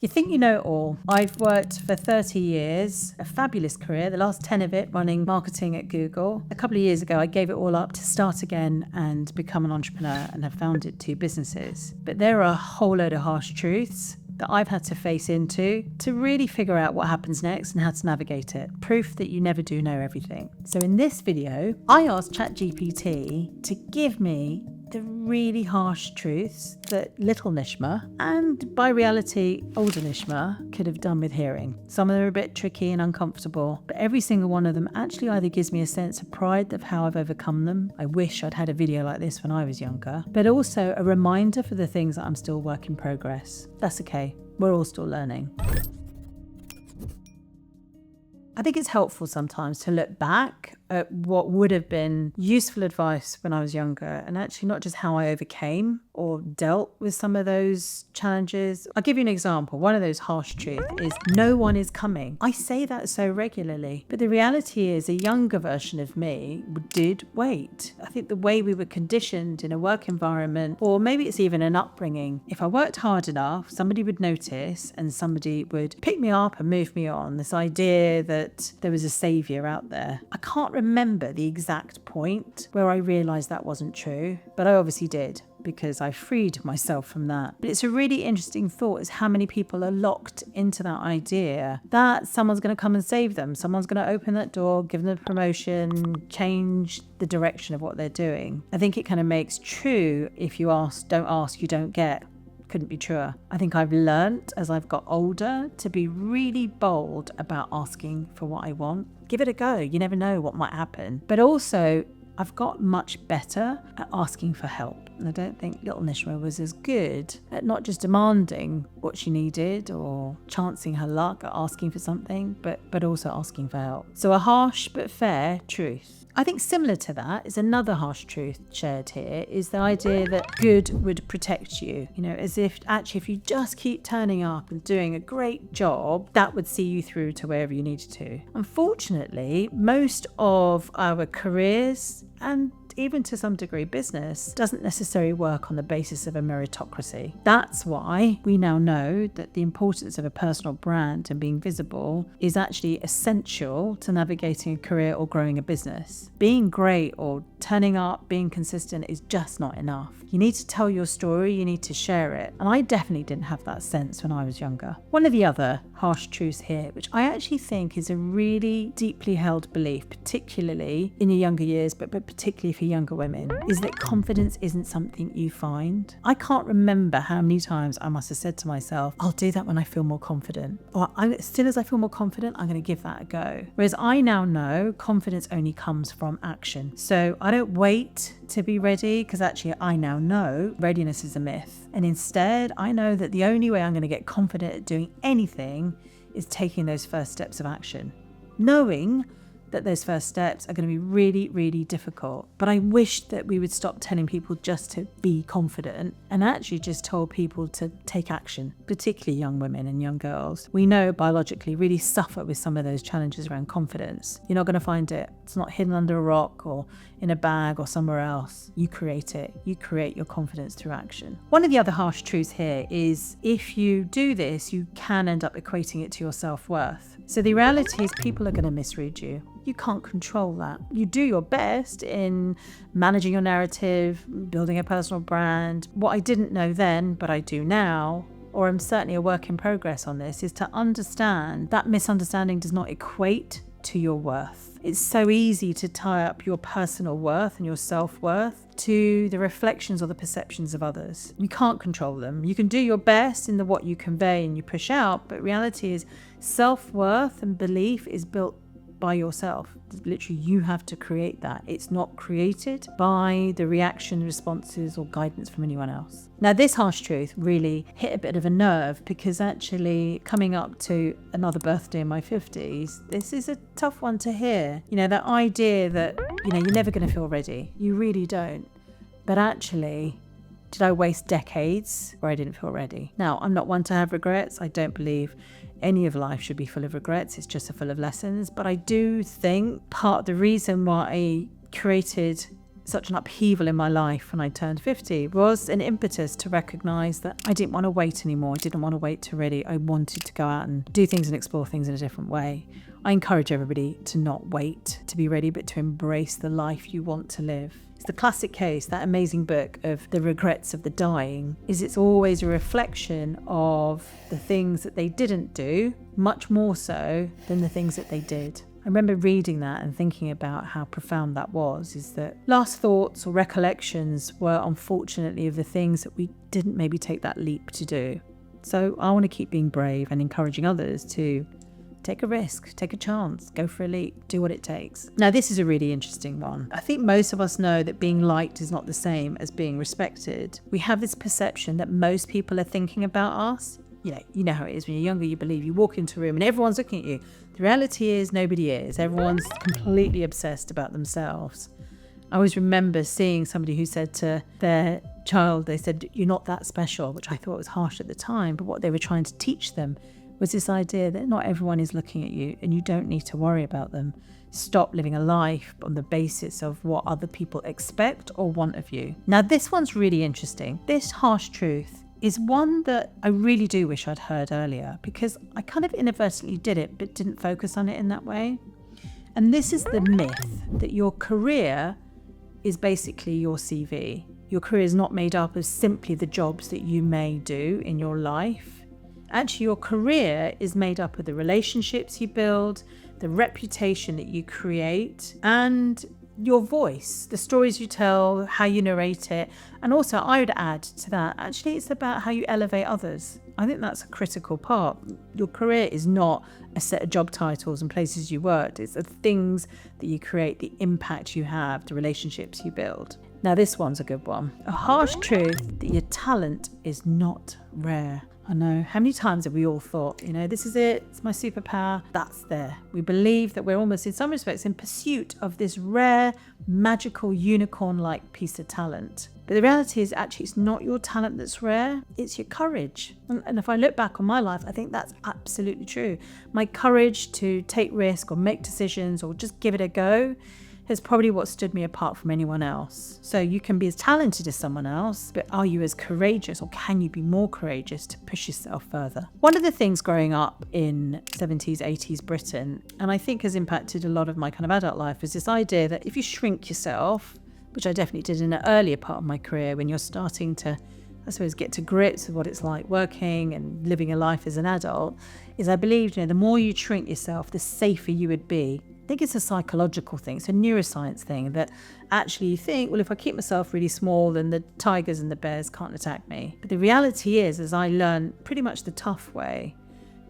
You think you know it all. I've worked for 30 years, a fabulous career, the last 10 of it running marketing at Google. A couple of years ago, I gave it all up to start again and become an entrepreneur and have founded 2 businesses. But there are a whole load of harsh truths that I've had to face into to really figure out what happens next and how to navigate it. Proof that you never do know everything. So in this video, I asked ChatGPT to give me the really harsh truths that little Nishma, and by reality, older Nishma, could have done with hearing. Some of them are a bit tricky and uncomfortable, but every single one of them actually either gives me a sense of pride of how I've overcome them. I wish I'd had a video like this when I was younger, but also a reminder for the things that I'm still work in progress. That's okay. We're all still learning. I think it's helpful sometimes to look back at what would have been useful advice when I was younger, and actually not just how I overcame or dealt with some of those challenges. I'll give you an example. One of those harsh truths is no one is coming. I say that so regularly, but the reality is a younger version of me did wait. I think the way we were conditioned in a work environment, or maybe it's even an upbringing, if I worked hard enough, somebody would notice and somebody would pick me up and move me on. This idea that there was a savior out there. I can't remember the exact point where I realized that wasn't true, but I obviously did, because I freed myself from that. But it's a really interesting thought is how many people are locked into that idea that someone's going to come and save them. Someone's going to open that door, give them a promotion, change the direction of what they're doing. I think it kind of makes true, if you don't ask, you don't get. Couldn't be truer. I think I've learnt as I've got older to be really bold about asking for what I want. Give it a go. You never know what might happen. But also, I've got much better at asking for help. And I don't think little Nishma was as good at not just demanding what she needed or chancing her luck at asking for something, but also asking for help. So a harsh but fair truth. I think similar to that is another harsh truth shared here is the idea that good would protect you. You know, as if actually if you just keep turning up and doing a great job, that would see you through to wherever you needed to. Unfortunately, most of our careers and even to some degree business doesn't necessarily work on the basis of a meritocracy. That's why we now know that the importance of a personal brand and being visible is actually essential to navigating a career or growing a business. Being great or turning up, being consistent is just not enough. You need to tell your story, you need to share it. And I definitely didn't have that sense when I was younger. One of the other harsh truths here, which I actually think is a really deeply held belief, particularly in your younger years, but particularly for younger women, is that confidence isn't something you find. I can't remember how many times I must have said to myself, I'll do that when I feel more confident. Or as soon as I feel more confident, I'm going to give that a go. Whereas I now know confidence only comes from action. So I don't wait to be ready, because actually I now know readiness is a myth. And instead, I know that the only way I'm going to get confident at doing anything is taking those first steps of action. Knowing that those first steps are going to be really, really difficult. But I wish that we would stop telling people just to be confident and actually just told people to take action, particularly young women and young girls. We know biologically really suffer with some of those challenges around confidence. You're not going to find it. It's not hidden under a rock or in a bag or somewhere else. You create it. You create your confidence through action. One of the other harsh truths here is if you do this, you can end up equating it to your self-worth. So the reality is people are going to misread you. You can't control that. You do your best in managing your narrative, building a personal brand. What I didn't know then, but I do now, or I'm certainly a work in progress on this, is to understand that misunderstanding does not equate to your worth. It's so easy to tie up your personal worth and your self-worth to the reflections or the perceptions of others. You can't control them. You can do your best in what you convey and you push out, but reality is self-worth and belief is built by yourself. Literally, you have to create that. It's not created by the reaction, responses, or guidance from anyone else. Now, this harsh truth really hit a bit of a nerve because actually coming up to another birthday in my 50s, this is a tough one to hear. You know, that idea that, you're never going to feel ready. You really don't. But actually, did I waste decades where I didn't feel ready? Now, I'm not one to have regrets. I don't believe any of life should be full of regrets. It's just full of lessons. But I do think part of the reason why I created such an upheaval in my life when I turned 50 was an impetus to recognize that I didn't want to wait anymore. I didn't want to wait to ready. I wanted to go out and do things and explore things in a different way. I encourage everybody to not wait to be ready, but to embrace the life you want to live. It's the classic case, that amazing book of The Regrets of the Dying, is it's always a reflection of the things that they didn't do, much more so than the things that they did. I remember reading that and thinking about how profound that was, is that last thoughts or recollections were unfortunately of the things that we didn't maybe take that leap to do. So I want to keep being brave and encouraging others to take a risk, take a chance, go for a leap, do what it takes. Now, this is a really interesting one. I think most of us know that being liked is not the same as being respected. We have this perception that most people are thinking about us. You know how it is when you're younger, you believe you walk into a room and everyone's looking at you. The reality is nobody is. Everyone's completely obsessed about themselves. I always remember seeing somebody who said to their child, they said, "You're not that special," which I thought was harsh at the time, but what they were trying to teach them was this idea that not everyone is looking at you and you don't need to worry about them. Stop living a life on the basis of what other people expect or want of you. Now, this one's really interesting. This harsh truth is one that I really do wish I'd heard earlier, because I kind of inadvertently did it but didn't focus on it in that way. And this is the myth that your career is basically your CV. Your career is not made up of simply the jobs that you may do in your life. Actually, your career is made up of the relationships you build, the reputation that you create, and your voice, the stories you tell, how you narrate it. And also, I would add to that, actually, it's about how you elevate others. I think that's a critical part. Your career is not a set of job titles and places you worked. It's the things that you create, the impact you have, the relationships you build. Now, this one's a good one. A harsh truth that your talent is not rare. I know. How many times have we all thought, this is it, it's my superpower, that's there. We believe that we're almost, in some respects, in pursuit of this rare, magical, unicorn-like piece of talent. But the reality is, actually, it's not your talent that's rare, it's your courage. And if I look back on my life, I think that's absolutely true. My courage to take risk or make decisions or just give it a go is probably what stood me apart from anyone else. So you can be as talented as someone else, but are you as courageous, or can you be more courageous to push yourself further? One of the things growing up in 70s, 80s Britain, and I think has impacted a lot of my kind of adult life, is this idea that if you shrink yourself, which I definitely did in an earlier part of my career when you're starting to, I suppose, get to grips with what it's like working and living a life as an adult, is I believed, the more you shrink yourself, the safer you would be. I think it's a psychological thing. It's a neuroscience thing that actually you think, well, if I keep myself really small, then the tigers and the bears can't attack me. But the reality is, as I learned pretty much the tough way,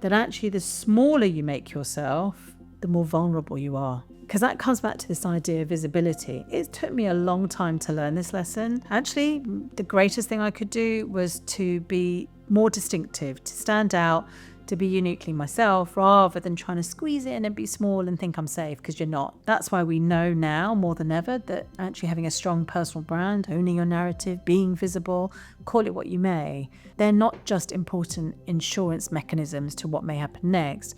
that actually the smaller you make yourself, the more vulnerable you are. Because that comes back to this idea of visibility. It took me a long time to learn this lesson. Actually, the greatest thing I could do was to be more distinctive, to stand out, to be uniquely myself, rather than trying to squeeze in and be small and think I'm safe, because you're not. That's why we know now more than ever that actually having a strong personal brand, owning your narrative, being visible, call it what you may, they're not just important insurance mechanisms to what may happen next.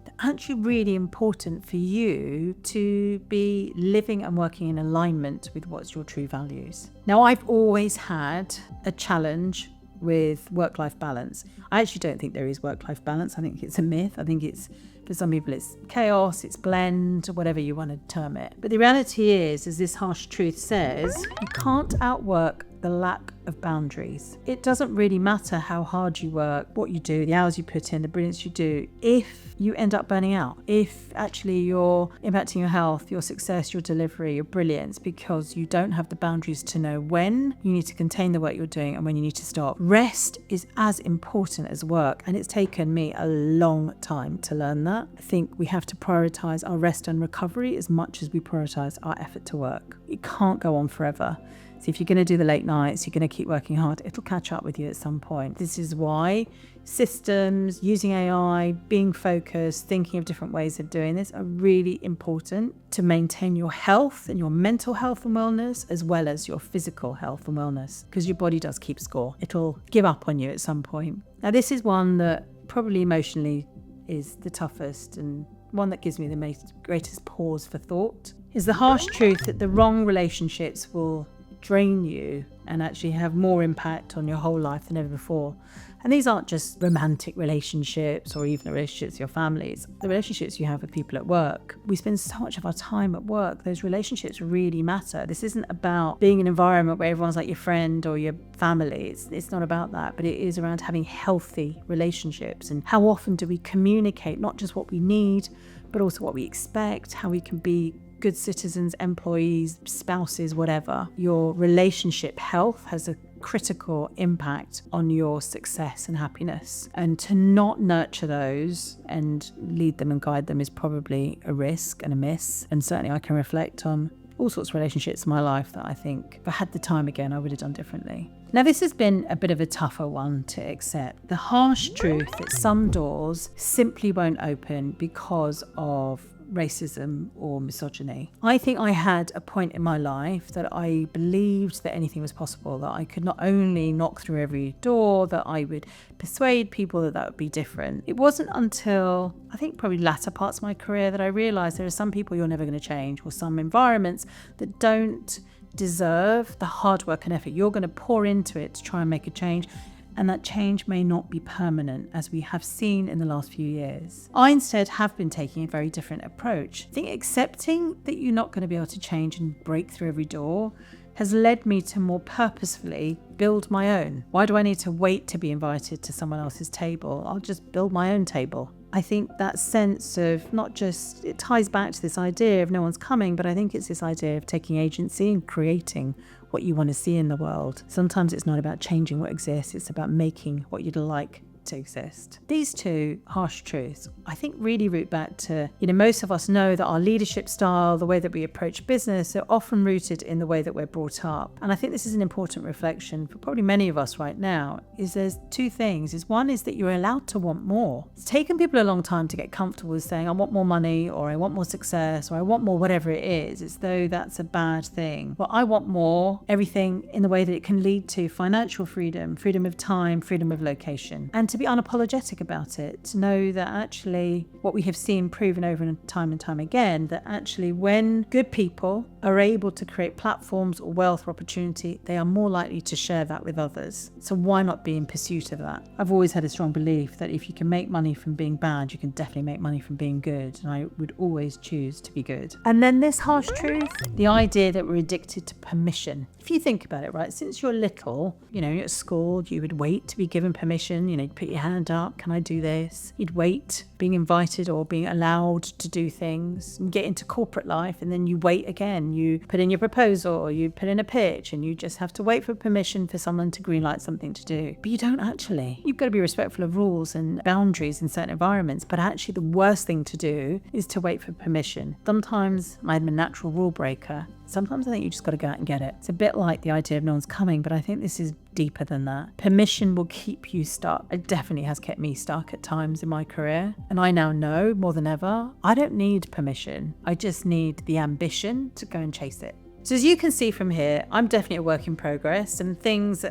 They're actually really important for you to be living and working in alignment with what's your true values. Now, I've always had a challenge with work-life balance. I actually don't think there is work-life balance. I think it's a myth. I think it's, for some people, it's chaos, it's blend, whatever you want to term it. But the reality is, as this harsh truth says, you can't outwork the lack of boundaries. It doesn't really matter how hard you work, what you do, the hours you put in, the brilliance you do, if you end up burning out, if actually you're impacting your health, your success, your delivery, your brilliance, because you don't have the boundaries to know when you need to contain the work you're doing and when you need to stop. Rest is as important as work, and it's taken me a long time to learn that. I think we have to prioritize our rest and recovery as much as we prioritize our effort to work. It can't go on forever. So if you're going to do the late nights, you're going to keep working hard, it'll catch up with you at some point. This is why systems, using AI, being focused, thinking of different ways of doing this are really important to maintain your health and your mental health and wellness, as well as your physical health and wellness, because your body does keep score. It'll give up on you at some point. Now, this is one that probably emotionally is the toughest and one that gives me the greatest pause for thought. is the harsh truth that the wrong relationships will drain you and actually have more impact on your whole life than ever before. And these aren't just romantic relationships or even relationships with your families, the relationships you have with people at work. We spend so much of our time at work. Those relationships really matter. This isn't about being in an environment where everyone's like your friend or your family. It's not about that, but it is around having healthy relationships. And how often do we communicate not just what we need, but also what we expect, how we can be good citizens, employees, spouses, whatever. Your relationship health has a critical impact on your success and happiness. And to not nurture those and lead them and guide them is probably a risk and a miss. And certainly I can reflect on all sorts of relationships in my life that I think if I had the time again, I would have done differently. Now, this has been a bit of a tougher one to accept. The harsh truth that some doors simply won't open because of racism or misogyny. I think I had a point in my life that I believed that anything was possible, that I could not only knock through every door, that I would persuade people that would be different. It wasn't until I think probably latter parts of my career that I realized there are some people you're never going to change, or some environments that don't deserve the hard work and effort you're going to pour into it to try and make a change. And that change may not be permanent, as we have seen in the last few years. I instead have been taking a very different approach. I think accepting that you're not going to be able to change and break through every door has led me to more purposefully build my own. Why do I need to wait to be invited to someone else's table? I'll just build my own table. I think that sense of not just, it ties back to this idea of no one's coming, but I think it's this idea of taking agency and creating what you want to see in the world. Sometimes it's not about changing what exists, it's about making what you'd like to exist. These two harsh truths, I think, really root back to, most of us know that our leadership style, the way that we approach business, are often rooted in the way that we're brought up. And I think this is an important reflection for probably many of us right now, is there's two things. One is that you're allowed to want more. It's taken people a long time to get comfortable with saying, I want more money, or I want more success, or I want more whatever it is. It's though that's a bad thing. Well, I want more, everything in the way that it can lead to financial freedom, freedom of time, freedom of location. And to be unapologetic about it, to know that actually what we have seen proven over and time again, that actually when good people are able to create platforms or wealth or opportunity, they are more likely to share that with others. So why not be in pursuit of that? I've always had a strong belief that if you can make money from being bad, you can definitely make money from being good. And I would always choose to be good. And then this harsh truth, the idea that we're addicted to permission. If you think about it, right, since you're little, you're at school, you would wait to be given permission, you'd put your hand up, can I do this? You'd wait being invited or being allowed to do things, and get into corporate life, and then you wait again. You put in your proposal, or you put in a pitch, and you just have to wait for permission for someone to greenlight something to do. But you don't actually. You've got to be respectful of rules and boundaries in certain environments, but actually the worst thing to do is to wait for permission. Sometimes I'm a natural rule breaker. Sometimes I think you just got to go out and get it. It's a bit like the idea of no one's coming, but I think this is deeper than that. Permission will keep you stuck. It definitely has kept me stuck at times in my career. And I now know more than ever, I don't need permission. I just need the ambition to go and chase it. So as you can see from here, I'm definitely a work in progress, and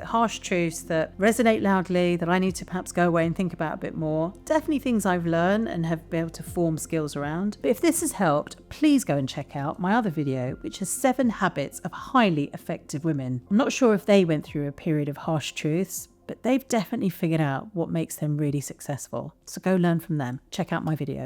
harsh truths that resonate loudly, that I need to perhaps go away and think about a bit more. Definitely things I've learned and have been able to form skills around. But if this has helped, please go and check out my other video, which is 7 habits of highly effective women. I'm not sure if they went through a period of harsh truths, but they've definitely figured out what makes them really successful. So go learn from them. Check out my video.